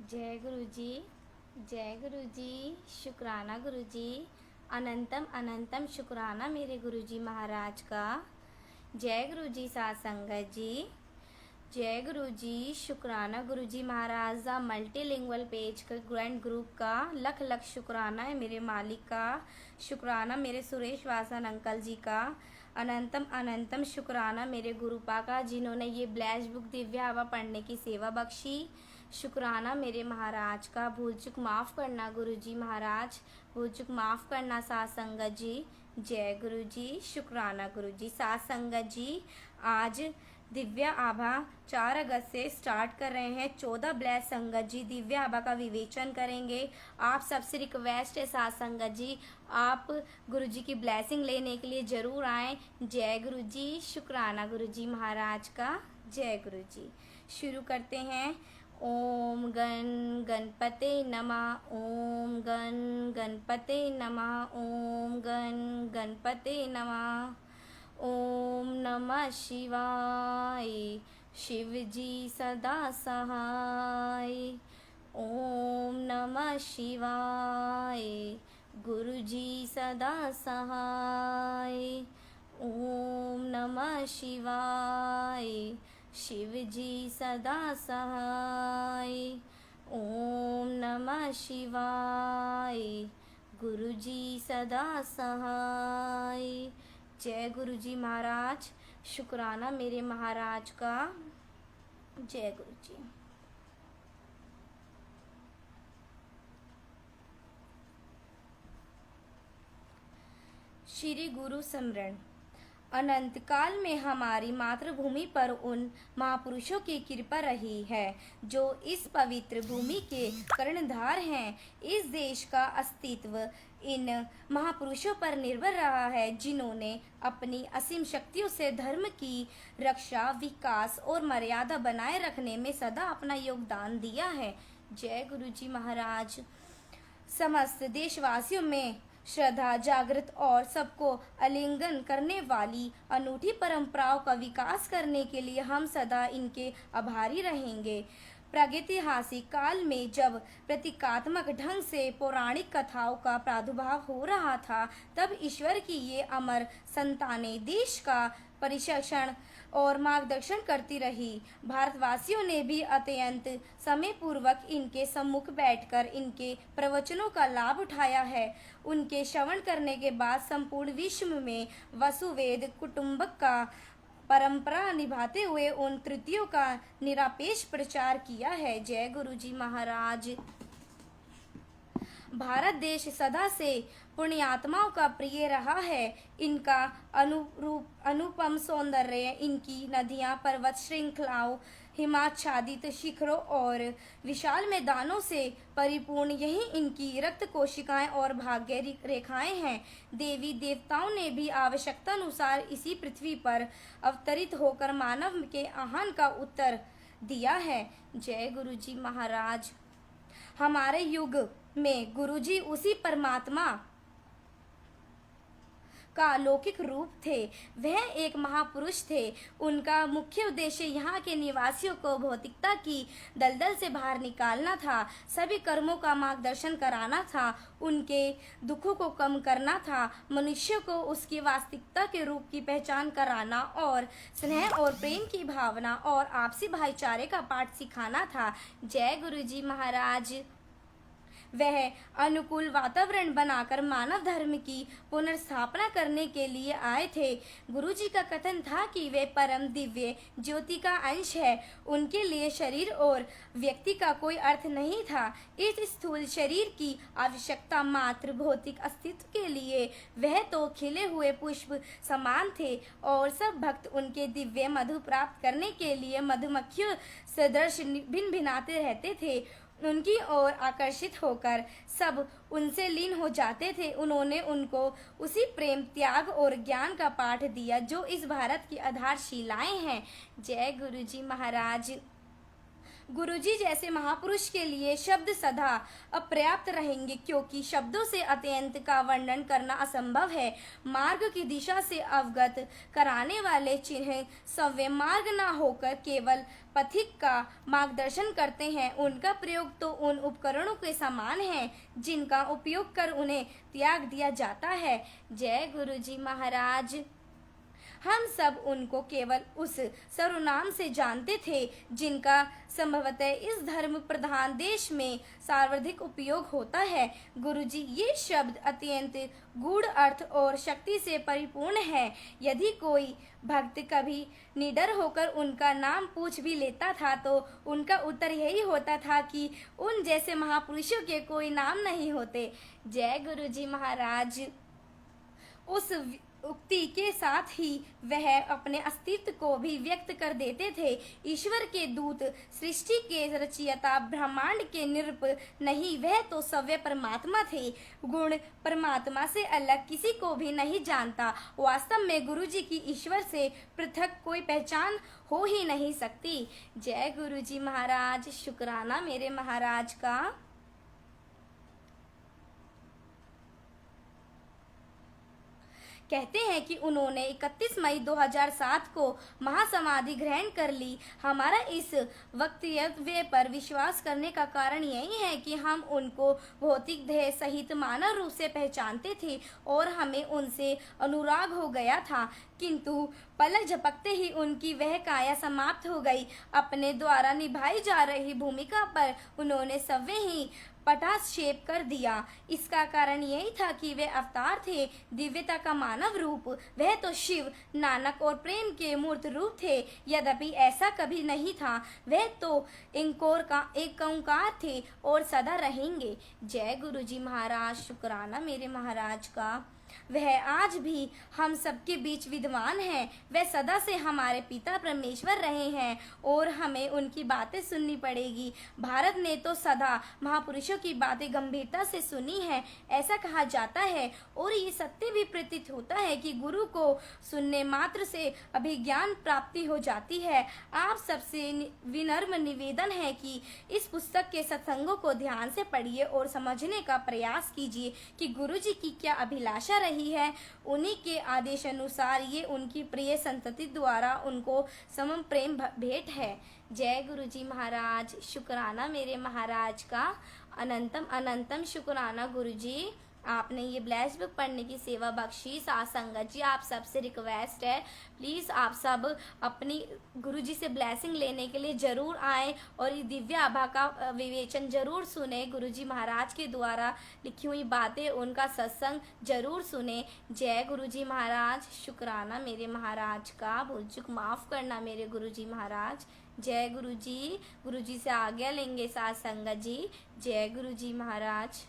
जय गुरु जी। जय गुरु जी। शुक्राना गुरु जी। अनंतम अनंतम शुक्राना मेरे गुरु जी महाराज का। जय गुरु जी साथ संगत जी। जय गुरु जी। शुक्राना गुरु जी महाराज दा मल्टीलिंगुअल पेज का ग्रैंड ग्रुप का लख लख शुक्राना है मेरे मालिक का। शुक्राना मेरे सुरेश वासन अंकल जी का। अनंतम अनंतम शुक्राना मेरे गुरुपा का, जिन्होंने ये ब्लैश बुक दिव्य हवा पढ़ने की सेवा बख्शी। शुक्राना मेरे महाराज का। भूल चुक माफ़ करना गुरु जी महाराज, भूल चुक माफ़ करना साथ संगत जी। जय गुरु जी। शुक्राना गुरु जी। साथ संगत जी, आज दिव्य आभा 4 अगस्त से स्टार्ट कर रहे हैं। 14 ब्लैस संगत जी दिव्य आभा का विवेचन करेंगे। आप सबसे रिक्वेस्ट है साथ संगत जी, आप गुरु जी की ब्लेसिंग लेने के लिए ज़रूर आएँ। जय गुरु जी। शुक्राना गुरु जी महाराज का। जय गुरु जी। शुरू करते हैं। ओम गण गणपते नमः। ओम गण गणपते नमः। ओम गण गणपते नमः। ओम नमः शिवाय। शिव जी सदा सहाय। ओम नमः शिवाय। गुरु जी सदा सहाय। ओम नमः शिवाय। शिव जी सदा सहाय। ओम नमः शिवाय। गुरु जी सदा सहाय। जय गुरु जी महाराज। शुक्राना मेरे महाराज का। जय गुरु जी। श्री गुरु स्मरण। अनंत काल में हमारी मातृभूमि पर उन महापुरुषों की कृपा रही है जो इस पवित्र भूमि के कर्णधार हैं। इस देश का अस्तित्व इन महापुरुषों पर निर्भर रहा है, जिन्होंने अपनी असीम शक्तियों से धर्म की रक्षा, विकास और मर्यादा बनाए रखने में सदा अपना योगदान दिया है। जय गुरु जी महाराज। समस्त देशवासियों में श्रद्धा जागृत और सबको आलिंगन करने वाली अनूठी परंपराओं का विकास करने के लिए हम सदा इनके आभारी रहेंगे। प्रागैतिहासिक काल में जब प्रतीकात्मक ढंग से पौराणिक कथाओं का प्रादुर्भाव हो रहा था, तब ईश्वर की ये अमर संतानें देश का परिरक्षण और मार्गदर्शन करती रही। भारतवासियों ने भी अत्यंत समय पूर्वक इनके सम्मुख बैठकर इनके प्रवचनों का लाभ उठाया है। उनके श्रवण करने के बाद संपूर्ण विश्व में वसुवेद कुटुंबक का परंपरा निभाते हुए उन तृतीयों का निरपेक्ष प्रचार किया है। जय गुरु जी महाराज। भारत देश सदा से पुण्यात्माओं का प्रिय रहा है। इनका अनुपम सौंदर्य, इनकी नदियां, पर्वत श्रृंखलाओं, हिमाच्छादित शिखरों और विशाल मैदानों से परिपूर्ण यही इनकी रक्त कोशिकाएं और भाग्य रेखाएं हैं। देवी देवताओं ने भी आवश्यकता अनुसार इसी पृथ्वी पर अवतरित होकर मानव के आह्वान का उत्तर दिया है। जय गुरु जी महाराज। हमारे युग में गुरुजी उसी परमात्मा का अलौकिक रूप थे। वह एक महापुरुष थे। उनका मुख्य उद्देश्य यहाँ के निवासियों को भौतिकता की दलदल से बाहर निकालना था, सभी कर्मों का मार्गदर्शन कराना था, उनके दुखों को कम करना था, मनुष्य को उसकी वास्तविकता के रूप की पहचान कराना और स्नेह और प्रेम की भावना और आपसी भाईचारे का पाठ सिखाना था। जय गुरु जी महाराज। वह अनुकूल वातावरण बनाकर मानव धर्म की पुनर्स्थापना करने के लिए आए थे। गुरुजी का कथन था कि वे परम दिव्य ज्योति का अंश है। उनके लिए शरीर और व्यक्ति का कोई अर्थ नहीं था। इस स्थूल शरीर की आवश्यकता मात्र भौतिक अस्तित्व के लिए। वह तो खिले हुए पुष्प समान थे और सब भक्त उनके दिव्य मधु प्राप्त करने के लिए मधुमक्खियों सदृश भिन भिनाते रहते थे। उनकी ओर आकर्षित होकर सब उनसे लीन हो जाते थे। उन्होंने उनको उसी प्रेम, त्याग और ज्ञान का पाठ दिया जो इस भारत की आधारशिलाएं हैं। जय गुरु जी महाराज। गुरुजी जैसे महापुरुष के लिए शब्द सदा अपर्याप्त रहेंगे, क्योंकि शब्दों से अत्यंत का वर्णन करना असंभव है। मार्ग की दिशा से अवगत कराने वाले चिन्ह सव्य मार्ग न होकर केवल पथिक का मार्गदर्शन करते हैं। उनका प्रयोग तो उन उपकरणों के समान है जिनका उपयोग कर उन्हें त्याग दिया जाता है। जय गुरुजी महाराज। हम सब उनको केवल उस सर्वनाम से जानते थे जिनका संभवतः इस धर्म प्रधान देश में सर्वाधिक उपयोग होता है। गुरुजी, ये शब्द अत्यंत गूढ़ अर्थ और शक्ति से परिपूर्ण है। यदि कोई भक्त कभी निडर होकर उनका नाम पूछ भी लेता था तो उनका उत्तर यही होता था कि उन जैसे महापुरुषों के कोई नाम नहीं होते। जय गुरुजी महाराज। उस उक्ति के साथ ही वह अपने अस्तित्व को भी व्यक्त कर देते थे। ईश्वर के दूत, सृष्टि के रचयिता, ब्रह्मांड के निरूप नहीं, वह तो सव्य परमात्मा थे। गुण परमात्मा से अलग किसी को भी नहीं जानता। वास्तव में गुरुजी की ईश्वर से पृथक कोई पहचान हो ही नहीं सकती। जय गुरुजी महाराज। शुक्राना मेरे महाराज का। कहते हैं कि उन्होंने 31 मई 2007 को महासमाधि ग्रहण कर ली। हमारा इस वक्तव्य पर विश्वास करने का कारण यही है कि हम उनको भौतिक देह सहित मानव रूप से पहचानते थे और हमें उनसे अनुराग हो गया था, किंतु पलक झपकते ही उनकी वह काया समाप्त हो गई। अपने द्वारा निभाई जा रही भूमिका पर उन्होंने सव्य ही पटाक्षेप कर दिया। इसका कारण यही था कि वे अवतार थे, दिव्यता का मानव रूप। वह तो शिव, नानक और प्रेम के मूर्त रूप थे। यद्यपि ऐसा कभी नहीं था, वह तो एक ओंकार थे और सदा रहेंगे। जय गुरुजी महाराज। शुक्राना मेरे महाराज का। वह आज भी हम सबके बीच विद्वान हैं। वह सदा से हमारे पिता परमेश्वर रहे हैं और हमें उनकी बातें सुननी पड़ेगी। भारत ने तो सदा महापुरुषों की बातें गंभीरता से सुनी है। ऐसा कहा जाता है और ये सत्य भी प्रतीत होता है कि गुरु को सुनने मात्र से अभिज्ञान प्राप्ति हो जाती है। आप सबसे विनम्र निवेदन है कि इस पुस्तक के सत्संगों को ध्यान से पढ़िए और समझने का प्रयास कीजिए कि गुरुजी की क्या अभिलाषा रही है। उन्हीं के आदेश अनुसार ये उनकी प्रिय संतति द्वारा उनको समम प्रेम भेंट है। जय गुरुजी महाराज। शुक्राना मेरे महाराज का। अनंतम अनंतम शुक्राना गुरुजी, आपने ये ब्लेस्ड बुक पढ़ने की सेवा बख्शी। साथ संगत जी, आप सबसे रिक्वेस्ट है, प्लीज़ आप सब अपनी गुरुजी से ब्लेसिंग लेने के लिए ज़रूर आएँ और इस दिव्य आभा का विवेचन ज़रूर सुने। गुरुजी महाराज के द्वारा लिखी हुई बातें, उनका सत्संग ज़रूर सुने। जय गुरुजी महाराज। शुक्राना मेरे महाराज का। भूल चूक माफ़ करना मेरे गुरुजी महाराज। जय गुरुजी। गुरुजी से आज्ञा लेंगे साथ संगत जी। जय गुरुजी महाराज।